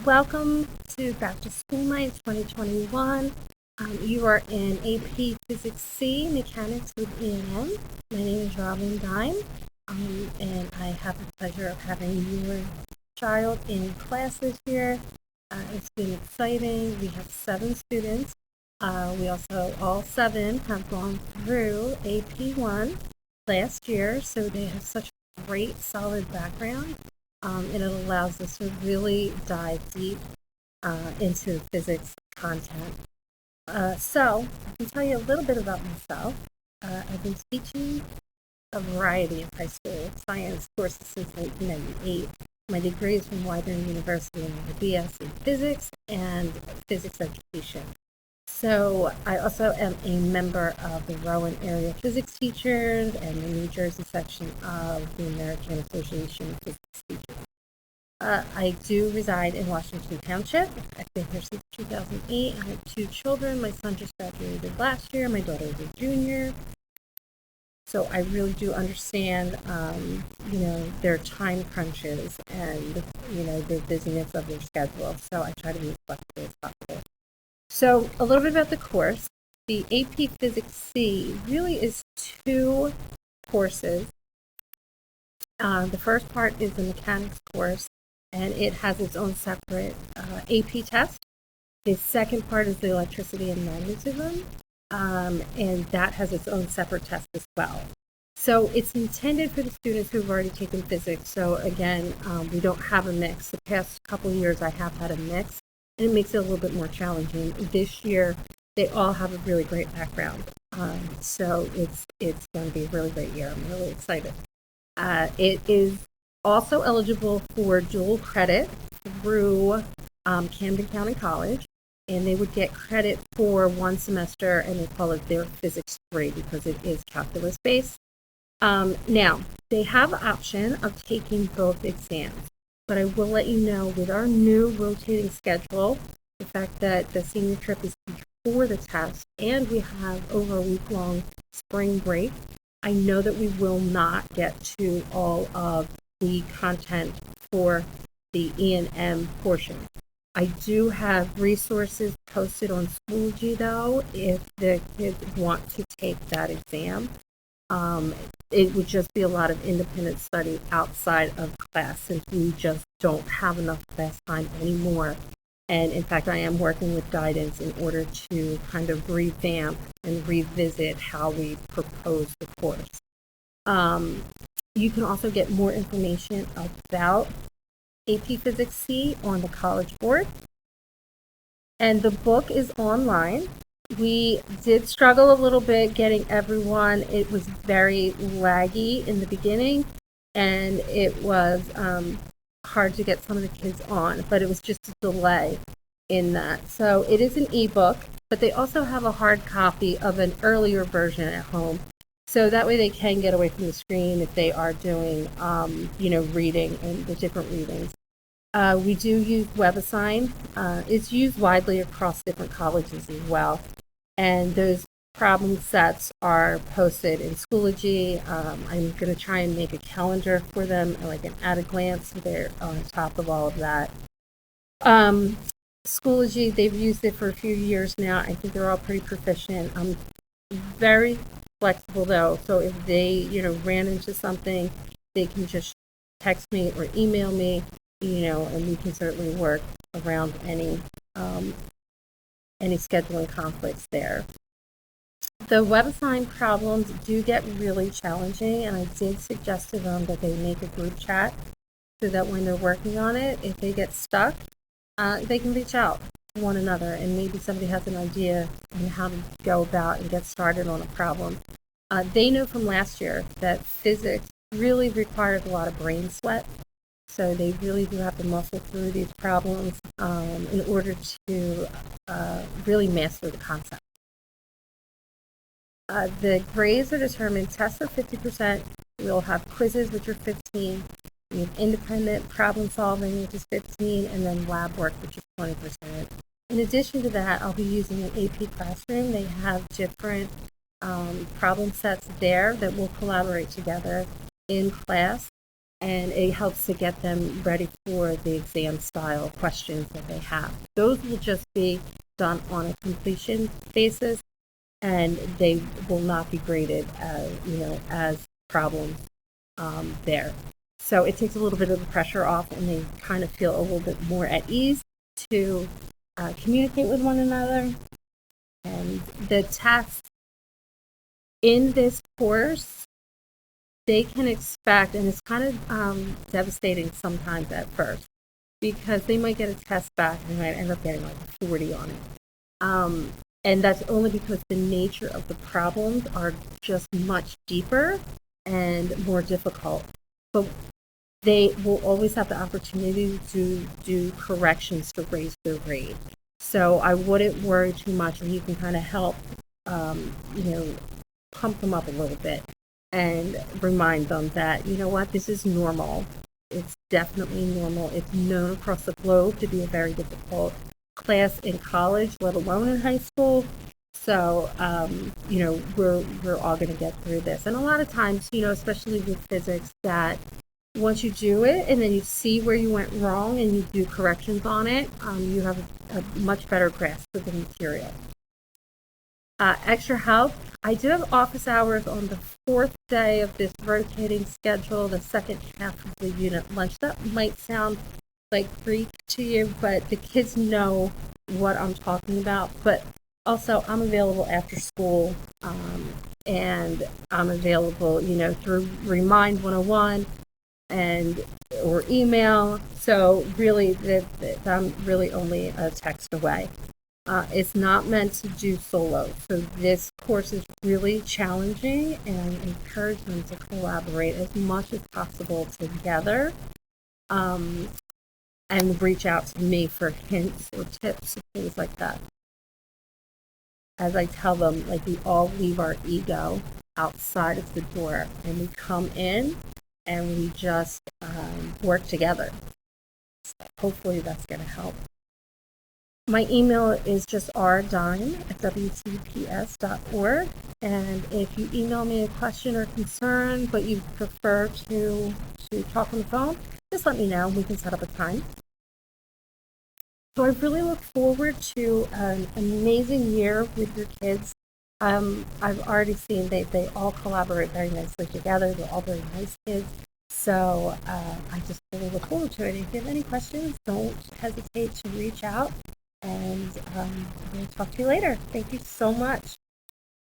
welcome to Back to School Night 2021. You are in AP Physics C, Mechanics with E&M. My name is Robin Dime, and I have the pleasure of having your child in class this year. It's been exciting. We have 7 students. We also, all 7 have gone through AP1 last year, so they have such a great, solid background. And it allows us to really dive deep into physics content. So I can tell you a little bit about myself. I've been teaching a variety of high school science courses since 1998. My degree is from Widener University and I have a BS in physics and physics education. So I also am a member of the Rowan Area Physics Teachers and the New Jersey section of the American Association of Physics Teachers. I do reside in Washington Township. I've been here since 2008. I have 2 children. My son just graduated last year. My daughter is a junior. So I really do understand, their time crunches and, the busyness of their schedule. So I try to be as flexible as possible. So a little bit about the course. The AP Physics C really is 2 courses. The first part is the mechanics course, and it has its own separate AP test. The second part is the electricity and magnetism, and that has its own separate test as well. So it's intended for the students who've already taken physics. So again, we don't have a mix. The past couple of years I have had a mix, and it makes it a little bit more challenging. This year, they all have a really great background. So it's going to be a really great year. I'm really excited. It is also eligible for dual credit through Camden County College, and they would get credit for 1 semester, and they call it their Physics 3 because it is calculus-based. Now, they have the option of taking both exams. But I will let you know, with our new rotating schedule, the fact that the senior trip is before the test and we have over a week-long spring break, I know that we will not get to all of the content for the E&M portion. I do have resources posted on Schoology, though, if the kids want to take that exam. It would just be a lot of independent study outside of class since we just don't have enough class time anymore. And in fact, I am working with guidance in order to kind of revamp and revisit how we propose the course. You can also get more information about AP Physics C on the College Board. And the book is online. We did struggle a little bit getting everyone. It was very laggy in the beginning, and it was hard to get some of the kids on, but it was just a delay in that. So it is an ebook, but they also have a hard copy of an earlier version at home. So that way they can get away from the screen if they are doing, reading and the different readings. We do use WebAssign. It's used widely across different colleges as well. And those problem sets are posted in Schoology. I'm going to try and make a calendar for them, like an at-a-glance, so they're on top of all of that. Schoology, they've used it for a few years now. I think they're all pretty proficient. I'm very flexible, though, so if they, ran into something, they can just text me or email me, and we can certainly work around any scheduling conflicts there. The WebAssign problems do get really challenging, and I did suggest to them that they make a group chat so that when they're working on it, if they get stuck, they can reach out to one another, and maybe somebody has an idea on how to go about and get started on a problem. They know from last year that physics really requires a lot of brain sweat. So they really do have to muscle through these problems in order to really master the concept. The grades are determined. Tests are 50%. We'll have quizzes, which are 15. We have independent problem solving, which is 15, and then lab work, which is 20%. In addition to that, I'll be using an AP Classroom. They have different problem sets there that will collaborate together in class. and it helps to get them ready for the exam style questions that they have. Those will just be done on a completion basis, and they will not be graded as, as problems there. So it takes a little bit of the pressure off, and they kind of feel a little bit more at ease to communicate with one another. And the tests in this course, they can expect, and it's kind of devastating sometimes at first, because they might get a test back and they might end up getting like a 40 on it. And that's only because the nature of the problems are just much deeper and more difficult. But they will always have the opportunity to do corrections to raise their grade. So I wouldn't worry too much, and you can kind of help, pump them up a little bit and remind them that, you know what, this is normal. It's definitely normal. It's known across the globe to be a very difficult class in college, let alone in high school. So, we're all going to get through this. And a lot of times, especially with physics, that once you do it and then you see where you went wrong and you do corrections on it, you have a much better grasp of the material. Extra help. I do have office hours on the 4th day of this rotating schedule, the second half of the unit lunch. That might sound like Greek to you, but the kids know what I'm talking about. But also, I'm available after school, and I'm available, through Remind 101 and or email. So really, I'm really only a text away. It's not meant to do solo. So this course is really challenging, and I encourage them to collaborate as much as possible together, and reach out to me for hints or tips and things like that. As I tell them, like, we all leave our ego outside of the door, and we come in and we just work together. So hopefully that's going to help. My email is just rdime@wtps.org. And if you email me a question or concern, but you prefer to talk on the phone, just let me know. We can set up a time. So I really look forward to an amazing year with your kids. I've already seen they all collaborate very nicely together. They're all very nice kids. So I just really look forward to it. If you have any questions, don't hesitate to reach out. And we'll talk to you later. Thank you so much.